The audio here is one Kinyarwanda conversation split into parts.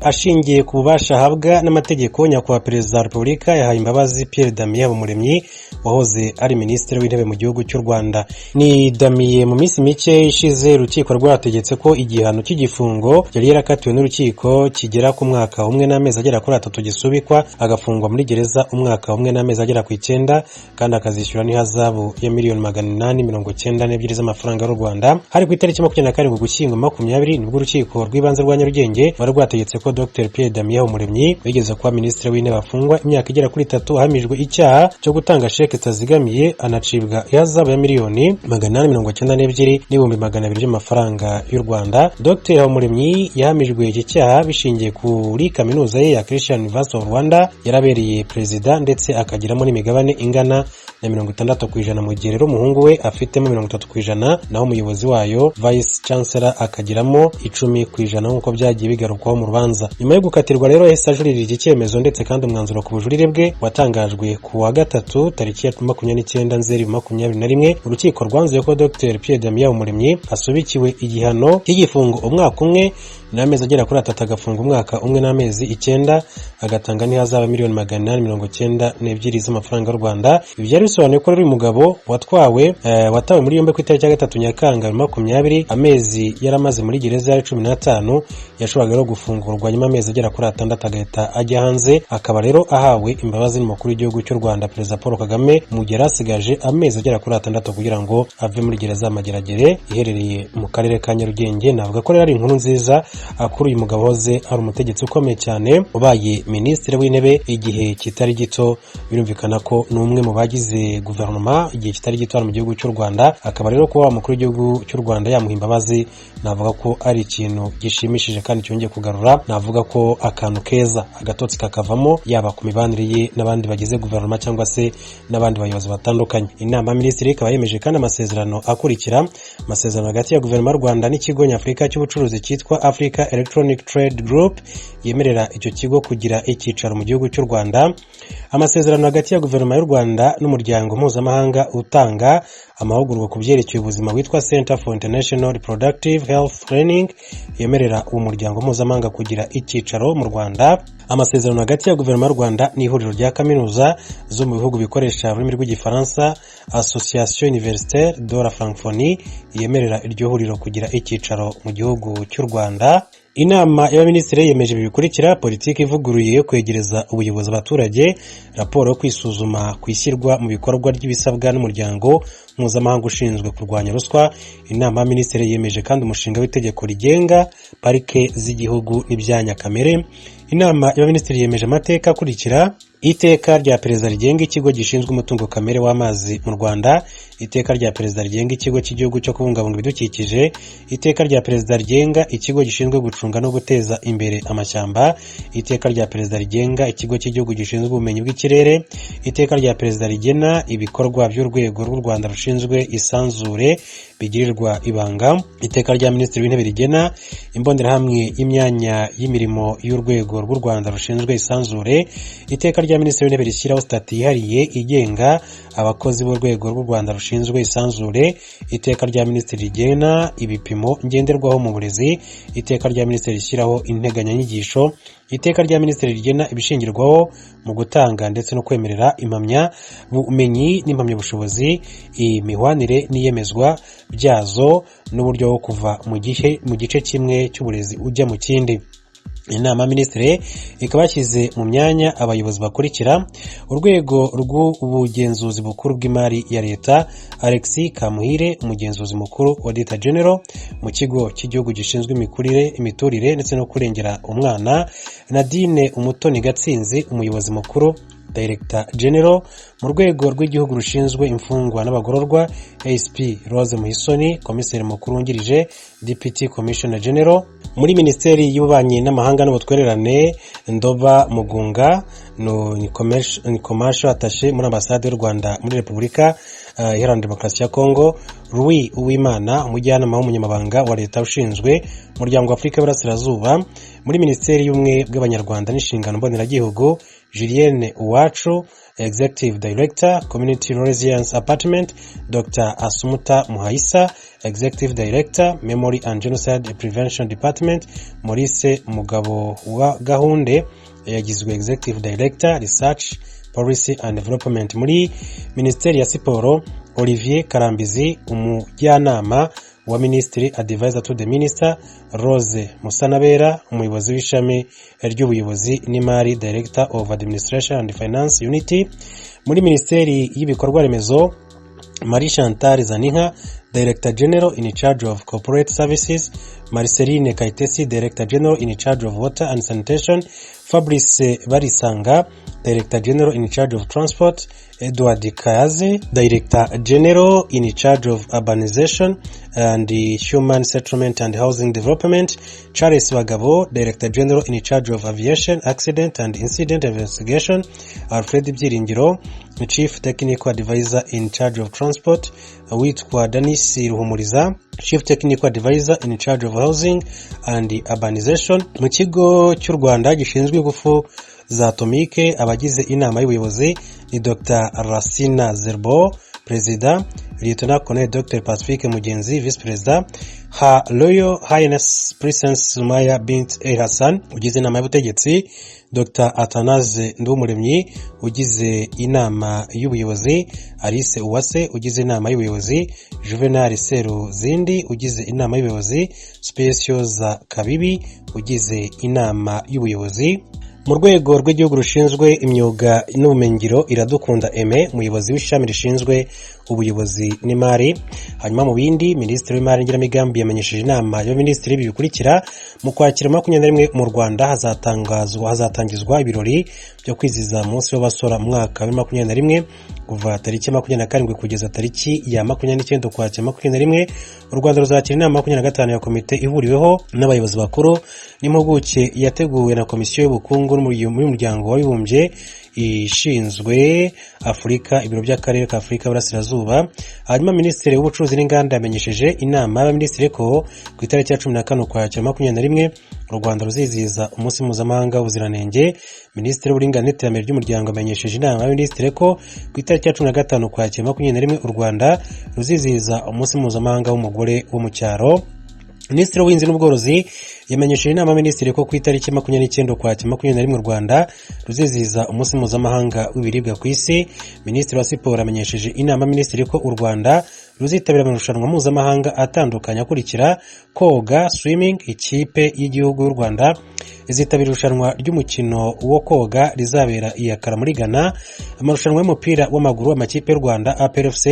ashingiye ku bubasha ahabwa n'amategeko. Nyakubahwa Perezida wa Repubulika yahaye imbabazi Pierre Damien Habumuremyi wahoze ari Minisitiri w'Intebe mu gihugu cy'u Rwanda. Ni Damien mu minsi mike ishize urukiko rwategetse ko igihano cy'igifungo yari yarakatiwe n'urukiko kigera ku mwaka umwe n'amezi agera kuri 3 gisubikwa, agafungwa muri gereza umwaka umwe n'amezi agera ku 9 kandi akazishyura n'ihazabu ya miliyoni 892 z'amafaranga y'u Rwanda. Hari ku itariki 27 Ugushyingo 2020 nibwo urukiko rw'ibanze rwa Nyarugenge wari rwategetse ko Dr Pierre Damien Habumuremyi wigeze kuba Minisitiri w'Intebe afungwa imyaka igera kuri 3 ahamijwe icyaha cyo gutanga sheke zitazigamiye, anacibwa ihazabu ya miliyoni 892 n'ibihumbi 200 by'amafaranga y'u Rwanda. Dr Habumuremyi yahamijwe iki cyaha bishingiye kuri kaminuza ye ya Christian University of Rwanda yarabereye perezida ndetse akagiramo n'imigabane ingana na 60% mu gihe rero umuhungu we afitemo 30%, naho umuyobozi wayo Vice Chancellor akagiramo 10% nk'uko byagiye bigarukwaho mu rubanza. Nyuma yo gukatirwa rero yahise ajurira iki cyemezo ndetse kandi umwanzuro ku bujurire bwe watangajwe ku wa gatatu tariki ya 29 Nzeri 2021. Urukiko rwanzuye ko Dr Pierre Damien Habumuremyi asubikiwe igihano cy'igifungo umwaka umwe n'amezi agera kuri 3, agafunga umwaka umwe n'amezi 9, agatanga n'ihazabu miliyoni 892 z'amafaranga y'u Rwanda. Ibi byari bisobanuye ko uyu mugabo watawe muri yombi ku itariki ya 3 Nyakanga 2020, amezi yaramaze muri gereza ya 15, yashoboraga rero gufungurwa nyuma amezi agera kuri 6 agahita ajya hanze. Akaba rero ahawe imbabazi n'umukuru w'igihugu cy'u Rwanda Perezida Paul Kagame mu gihe asigaje amezi agera kuri 6 kugira ngo ave muri gereza y'Amageragere iherereye mu karere ka Nyarugenge. Navuga ko rero ari inkuru nziza kuri uyu mugabo hoze ari umutegetsi ukomeye cyane ubaye Minisitiri w'Intebe igihe kitari gito. Birumvikana ko n'umwe mu bagize guverinoma igihe kitari gito mu gihugu cy'u Rwanda. Akaba rero kuba umukuru w'igihugu cy'u Rwanda yamuha imbabazi, navuga ko ari ikintu gishimishije kandi cyongeye kugarura, navuga ko akantu keza agatotsi kakavamo yaba ku mibanire ye n'abandi bagize guverinoma cyangwa se n'abandi bayobozi batandukanye. Inama y'Aminisitiri ikaba yemeje kandi amasezerano akurikira: amasezerano hagati ya guverinoma y'u Rwanda n'ikigo nyafurika cy'ubucuruzi cyitwa Africa Electronic Trade Group yemerera icyo kigo kugira icyicaro mu gihugu cy'u Rwanda. Amasezerano hagati ya guverinoma y'u Rwanda n'umuryango mpuzamahanga utanga amahugurwa ku byerekeye ubuzima witwa Center for International Reproductive Health Training yemerera uwo muryango mpuzamahanga kugira icyicaro mu Rwanda. Amasezerano hagati ya guverinoma y'u Rwanda n'ihuriro rya kaminuza zo mu bihugu bikoresha ururimi rw'igifaransa Association Universitaire de la Francophonie yemerera iryo huriro kugira icyicaro mu gihugu cy'u Rwanda. Inama y'Abaminisitiri yemeje bikurikira: politiki ivuguruye yo kwegereza ubuyobozi abaturage, raporo yo kwisuzuma kwishyirwa mu bikorwa ry'ibisabwa n'umuryango mpuzamahanga ushinzwe kurwanya ruswa. Inama y'Abaminisitiri yemeje kandi umushinga w'itegeko rigenga parike z'igihugu n'ibyanya kamere. Inama y'Abaminisitiri yemeje amateka akurikira: iteka rya perezida rigenga ikigo gishinzwe umutungo kamere w'amazi mu Rwanda, iteka rya perezida rigenga ikigo cy'igihugu cyo kubungabunga ibidukikije, iteka rya perezida rigenga ikigo gishinzwe gucunga no guteza imbere amashyamba, iteka rya perezida rigenga ikigo cy'igihugu gishinzwe ubumenyi bw'ikirere, iteka rya perezida rigena ibikorwa by'urwego rw'u Rwanda rushinzwe isanzure bigirirwa ibanga, iteka rya Minisitiri w'Intebe rigena imbonerahamwe y'imyanya y'imirimo y'urwego rw'u Rwanda rushinzwe isanzure, iteka rya Minisitiri w'Intebe rishyiraho stati yihariye igenga abakozi b'urwego rw'u Rwanda rushinzwe isanzure, iteka rya Minisitiri rigena ibipimo ngenderwaho mu burezi, iteka rya Minisitiri rishyiraho integanyanyigisho, iteka rya Minisitiri rigena ibishingirwaho mu gutanga ndetse no kwemerera impamya bumenyi n'impamyabushobozi, imihwanire n'iyemezwa byazo n'uburyo bwo kuva mu gice kimwe cy'uburezi ujya mu kindi. Inama y'Aminisitiri ikaba yashyize mu myanya abayobozi bakurikira: urwego rw'ubugenzuzi bukuru bw'imari ya leta, Alexis Kamuhire umugenzuzi mukuru Auditor General mu kigo cy'igihugu gishinzwe imiturire ndetse no kurengera umwana, Nadine Umutoni Gatsinzi umuyobozi mukuru Director General mu rwego rw'igihugu rushinzwe imfungwa n'abagororwa, ASP Rose Muhisoni komiseri mukuru wungirije Deputy Commissioner General. Muri Minisiteri y'Ububanyi n'Amahanga n'Ubutwererane, Ndoba Mugunga ni commercial attaché muri ambasade y'u Rwanda muri Repubulika Iharanira Demokarasi ya Kongo, Louis Uwimana umujyanama w'umunyamabanga wa leta ushinzwe umuryango wa Afurika y'Iburasirazuba muri Minisiteri y'Ubumwe bw'Abanyarwanda n'Inshingano Mboneragihugu, Julienne Uwacu Executive Director Community Resilience Apartment, Dr. Asumuta Muhaisa Executive Director Memory and Genocide Prevention Department, Maurice Mugabo wa Gahunde yagizwe Executive Director Research Policy and Development. Muri Minisiteri ya Siporo, Olivier Karambizi umujyanama wa Ministry Advisor to the Minister, Rose Musanabera umuyobozi w'ishami ry'ubuyobozi n'imari Director of Administration and Finance Unity. Muri Minisiteri y'Ibikorwa Remezo, Marie Chantal Zaninka Director General in charge of Corporate Services, Marceline Kayitesi Director General in charge of Water and Sanitation, Fabrice Barisanga Director General in charge of Transport, Edward Kayaze Director General in charge of Urbanization and Human Settlement and Housing Development, Charles Bagabo Director General in charge of Aviation, Accident and Incident Investigation, Alfred Byiringiro Chief Technical Advisor in charge of Transport, witwa Danis Ruhumuriza Chief Technical Advisor in charge of Housing and Urbanization. Mu kigo cy'u Rwanda gishinzwe ingufu za atomike, abagize inama y'ubuyobozi ni Dr. Rasina Zerbo President, Lieutenant Colonel Dr. Pacifique Mugenzi Vice President, Her Royal Highness Princess Sumaya bint El Hassan ugize inama y'ubutegetsi, Dr. Atanaze Ndumuremyi ugize inama y'ubuyobozi, Alice Uwase ugize inama y'ubuyobozi, Juvenal Seruzindi ugize inama y'ubuyobozi, Specioza Kabibi ugize inama y'ubuyobozi. Mu rwego rw'igihugu rushinzwe imyuga n'ubumenyingiro, Iradukunda Aime umuyobozi w'ishami rishinzwe ubuyobozi n'imari. Hanyuma mu bindi, Minisitiri w'Imari n'Igenamigambi yamenyesheje inama y'Abaminisitiri bikurikira: mu Kwakira 21 mu Rwanda hazatangizwa ibirori byo kwizihiza umunsi w'abasora mu mwaka wa 2021 kuva tariki 27 kugeza tariki ya 29 Ukwakira 2021. U Rwanda ruzakira inama 25 ya komite ihuriweho n'abayobozi bakuru n'impuguke yateguwe na Komisiyo y'Ubukungu n'Umuryango w'Abibumbye ishinzwe Afurika, ibiro by'akarere ka Afurika y'Iburasirazuba. Hanyuma Minisitiri w'Ubucuruzi n'Inganda yamenyesheje inama y'Abaminisitiri ko ku itariki ya 14 Ukwakira 2021 u Rwanda ruzizihiza umunsi mpuzamahanga w'ubuziranenge. Minisitiri w'Uburinganire n'Iterambere ry'Umuryango yamenyesheje inama y'Abaminisitiri ko ku itariki ya 15 Ukwakira 2021 u Rwanda ruzizihiza umunsi mpuzamahanga w'umugore wo mu cyaro. Minisitiri w'Ubuhinzi n'Ubworozi yamenyesheje inama y'Abaminisitiri ko ku itariki 29 Ukwakira 2021 u Rwanda ruzizihiza umunsi mpuzamahanga w'ibiribwa ku isi. Minisitiri wa Siporo amenyesheje inama y'Abaminisitiri ko u Rwanda ruzitabira amarushanwa mpuzamahanga atandukanye akurikira: koga swimming, ikipe y'igihugu y'u Rwanda izitabira irushanwa ry'umukino wo koga rizabera i Accra muri Ghana. Amarushanwa y'umupira w'amaguru amakipe y'u Rwanda APR FC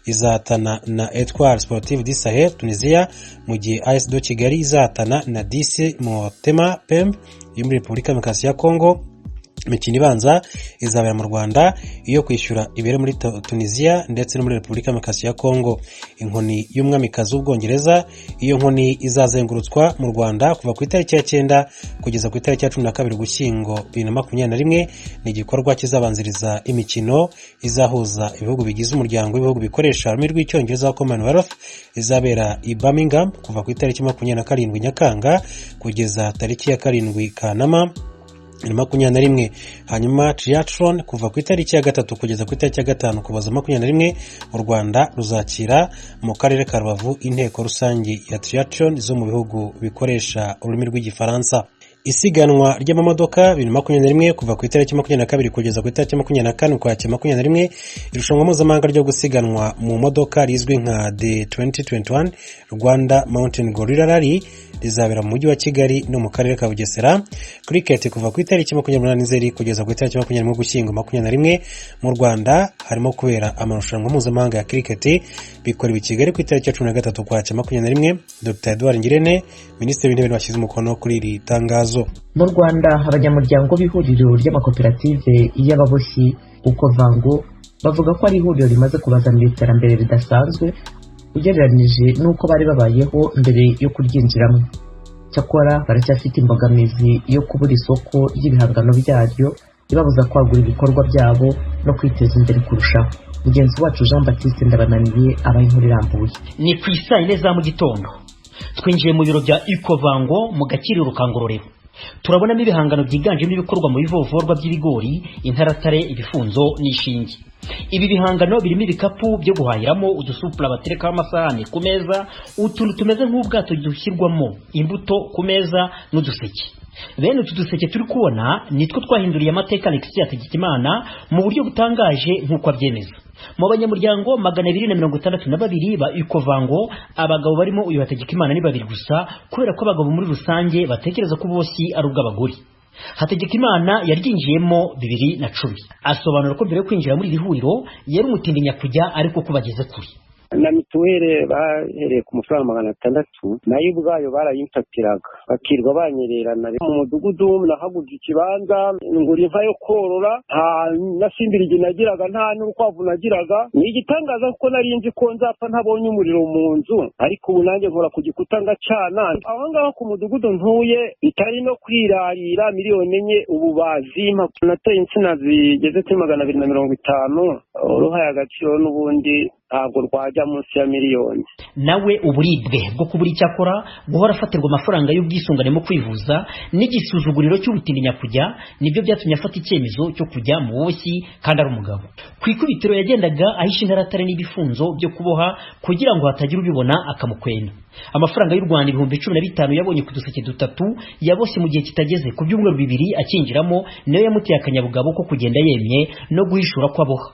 izatana na Etoile Sportive du Sahel Tunisia, mu gihe AS do Kigali izatana na DC Motema Pembe yo muri Repubulika Demokarasi ya Kongo. Imikino ibanza izabera mu Rwanda, iyo kwishyura ibere muri Tunisia ndetse no muri Repubulika Demokarasi ya Kongo. Inkoni y'umwamikazi w'Ubwongereza, iyo nkoni izazengurutswa mu Rwanda kuva ku itariki ya 9 kugeza ku itariki ya 12 Ugushyingo 2021. Ni igikorwa kizabanziriza imikino izahuza ibihugu bigize umuryango w'ibihugu bikoresha ururimi rw'Icyongereza wa Commonwealth, izabera i Birmingham kuva ku itariki 27 Nyakanga kugeza tariki ya 7 Kanama 2021. Hanyuma triathlon kuva ku itariki ya 3 kugeza ku itariki ya 5 kubaza 2021 mu Rwanda ruzakira mu karere ka Rubavu inteko rusange ya triathlon zo mu bihugu bikoresha ururimi rw'Igifaransa. Isiganwa ry'amamodoka 2021 kuva ku itariki 22 kugeza ku itariki 24 Ukwakira 2021. Irushanwa mpuzamahanga ryo gusiganwa mu modoka rizwi nka The 2021 Rwanda Mountain Gorilla Rally rizabera mu mujyi wa Kigali no mu karere ka Bugesera. Cricket kuva ku itariki 28 kugeza ku itariki 21 Ugushyingo 2021 mu Rwanda harimo kubera amarushanwa mpuzamahanga ya cricket bikorewe i Kigali ku itariki 13 Ukwakira 2021. Dr. Edouard Ngirente, Minisitiri w'Intebe, washyize umukono kuri iri tangazo. Mu Rwanda abanyamuryango b'ihuriro ry'amakoperative y'ababoshyi Uko-Vango bavuga ko ari ihuriro rimaze kubazanira iterambere ridasanzwe ugereranije n'uko bari babayeho mbere yo kuryinjiramo. Cyakora baracyafite imbogamizi yo kubura isoko ry'ibihangano byaryo ibabuza kwagura ibikorwa byabo no kwiteza imbere kurushaho. Mugenzi wacu Jean Baptiste Ndabananiye abaye inkuru irambuye. Ni ku isaa 4 za mu gitondo twinjiye mu biro bya Ecovango mu Gakiriro ka Ngororero. Turabonamo ibihangano byiganjemo ibikorwa mu bivovorwa by'ibigori, intaratare, ibifunzo n'ishinge. Ibi bihangano birimo ibikapu byo guhahiramo, udusupura baterekaho amasahani ku meza, utuntu tumeze nk'ubwato dushyirwamo imbuto ku meza n'uduseke. Bene utu duseke turi kubona nitwo twahinduriye amateka Alexis Hategekimana mu buryo butangaje nk'uko abyemeza. Mu banyamuryango 262 ba Ecovango, abagabo barimo uyu Hategekimana ni 2 gusa, kubera ko abagabo muri rusange batekereza ko bose ari ubw'abagore. Hategekimana yaryinjiyemo 2010. Asobanura ko mbere yo kwinjira muri iri huriro yari umutindinya kujya ariko ko bageze kuri. Na mituweli bahereye ku mafaranga 600 nayo ubwayo barayimfatiraga bakirwa banyererana mu mudugudu. Nahaguje ikibanza ngura inka yo korora, nta nasimbirije nagiraga, nta n'urukwavu nagiraga. Ni igitangaza kuko nari nzi ko nzapfa ntabonye umuriro mu nzu, ariko ubu nanjye nkora ku gikuta ngacana. Aho ngaho ku mudugudu ntuye bitari no kwirarira miliyoni enye ubu bazimpa. Nateye insina zigeze kuri 250, uruhaye agaciro n'ubundi ntabwo rwajya munsi ya miliyoni. Nawe uburibwe bwo kubura icyakora, guhora afatirwa amafaranga y'ubwisungane mu kwivuza n'igisuzuguriro cy'ubutindinya kujya, nibyo byatumye afata icyemezo cyo kujya mu buboshyi kandi ari umugabo. Ku ikubitiro yagendaga ahisha intaratare n'ibifunzo byo kuboha kugira ngo hatagira ubibona akamukwena. Amafaranga y'u Rwanda 15,000 yabonye ku duseke 3 yaboshye mu gihe kitageze ku byumweru 2 akinjiramo, niyo yamutiye akanyabugabo ko kugenda yemye no guhishura ko aboha.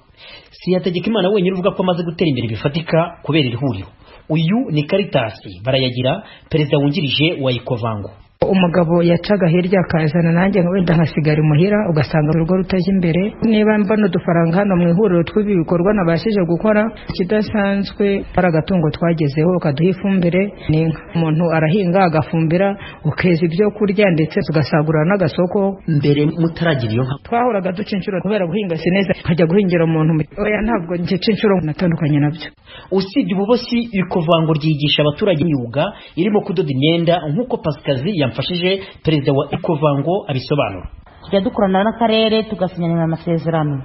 Si Hategekimana wenyine uvuga ko amaze gutera imbere bifatika kubera iri huriro. Uyu ni Caritas Barayagira, perezida wungirije wa Ecovango. Umugabo yacaga hirya akazana nanjye wenda nkasigara imuhira, ugasanga urugo rutaje imbere. Niba mbona udufaranga hano mu ihuriro tw'ibikorwa nabashije gukora, kidasanzwe para gatungo twagezeho ukaduha ifumbire n'inka. Umuntu arahinga agafumbira, ukeza ibyo kurya ndetse tugasagurana n'agasoko. Mbere mutaragira iyo nka twahoraga ducinshuro kubera guhinga sineza, kajya guhingira umuntu. Oya, ntabwo nje cinshuro natandukanye nabyo. Usibye ububoshyi, Ecovango ryigisha abaturage imyuga irimo kudoda imyenda nk'uko Pasikazi yamfashije perezida wa Ecovango abisobanura. Tujya dukorana n'akarere tugasinyana amasezerano,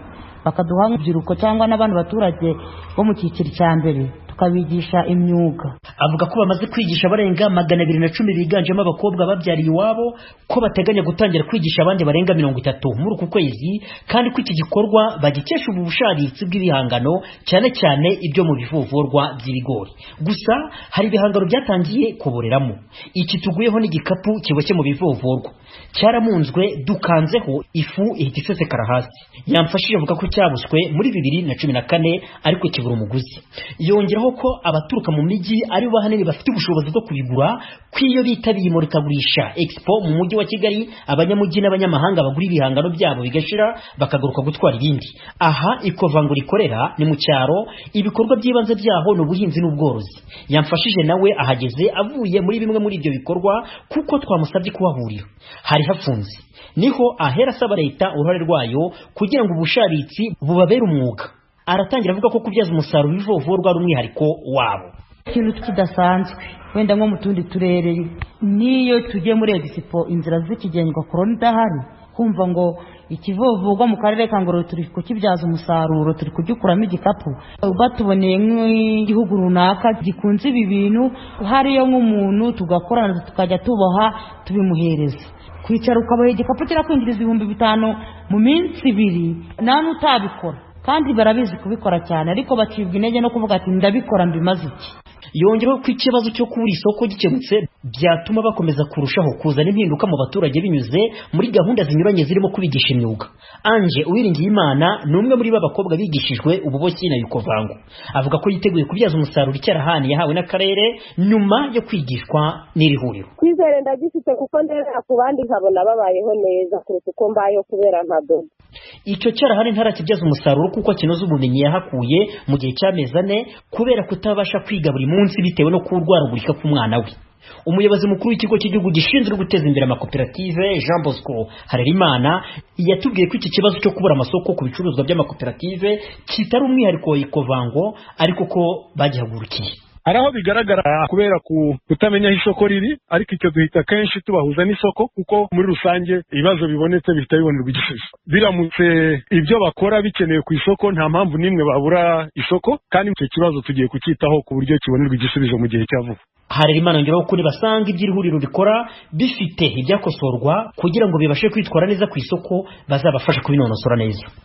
bakaduha urubyiruko cyangwa n'abandi baturage bo mu cyiciro cya mbere tukabigisha imyuga. Avuga ko bamaze kwigisha barenga 210 biganjemo abakobwa babyariye iwabo, ko bateganya gutangira kwigisha abandi barenga 30 muri uku kwezi, kandi ko iki gikorwa bagikesha ubushabitsi bw'ibihangano cyane cyane ibyo mu bivovorwa by'ibigori. Gusa hari ibihangano byatangiye kuboreramo. Iki tuguyeho n'igikapu kiboshye mu bivovorwa cyaramunzwe dukanzeho ifu ihita isesekara hasi. Yamfashije avuga ko cyabuswe muri 2014 ariko kibura umuguzi. Yongeraho ko abaturuka mu mijyi ari bahanini bafite ubushobozi bwo kubigura, kwiyo bitabiye imurikagurisha Expo mu mujyi wa Kigali, abanyamujyi n'abanyamahanga bagura ibihangano byabo bigashira bakagaruka gutwara ibindi. Aha Ecovango rikorera ni mu cyaro, ibikorwa by'ibanze byaho no buhinzi n'ubworozi. Yamfashije nawe ahageze avuye muri bimwe muri ibyo bikorwa kuko twamusabye kuhahurira. Hari hafunze, niho ahera asaba leta uruhare rwayo kugira ngo ubushabitsi bubabere umwuga. Aratangira avuga ko kubyaza umusaruro ibivovorwa ari umwihariko wabo. Ikintu kidasanzwe wenda nko mu tundi turere, niyo tugiye muri Expo inzira z'ikigengwa korona idahari, kumva ngo ikivovurwa mu karere ka Ngororero turi kukibyaza umusaruro, turi kugikuramo igikapu, batuboneye nk'igihugu runaka gikunze ibi bintu, hariyo nk'umuntu tugakorana tukajya tuboha tubimuhereza. Kwicara ukaboha igikapu kirakwinjiriza 5,000 mu minsi 2, nta n'utabikora, kandi barabizi kubikora cyane, ariko bacibwa intege no kuvuga ati ndabikora mbimaze iki. Yongeraho ko ikibazo cyo kubura isoko gikemutse byatuma bakomeza kurushaho kuzana impinduka mu baturage binyuze muri gahunda zinyuranye zirimo kubigisha imyuga. Ange Uwiringiyimana ni umwe muri babakobwa bigishijwe ububoshyi na Ecovango. Avuga ko yiteguye kubyaza umusaruro icyarahani yahawe n'akarere nyuma yo kwigishwa n'iri huriro. Kwizere ndagifite kuko ndera ku bandi nkabona babayeho neza kuruta uko mbayeho kubera ntadoda. Icyo cyarahani ntarakibyaza umusaruro kuko kinoza ubumenyi yahakuye mu gihe cy'amezi 4 kubera kutabasha kwiga buri munsi bitewe no kurwaragurika k'umwana we. Umuyobozi mukuru w'ikigo cy'igihugu gishinzwe guteza imbere amakoperative Jean Bosco Harerimana yatubwiye ko iki kibazo cyo kubura amasoko ku bicuruzwa by'amakoperative kitari umwihariko wa Ecovango ariko ko bagihagurukiye. hari aho bigaragara kubera kutamenya aho isoko riri, ariko icyo duhita kenshi tubahuza n'isoko, kuko muri rusange ibibazo bibonetse bihita bibonerwa igisubizo. Biramutse ibyo bakora bikenewe ku isoko, nta mpamvu n'imwe babura isoko, kandi icyo kibazo tugiye kucyitaho ku buryo kibonerwa igisubizo mu gihe cya vuba. Harerimana yongeraho ko basanga ibyo ihuriro rikora bifite ibyakosorwa kugira ngo bibashe kwitwara neza ku isoko, bazabafasha kubinonosora neza.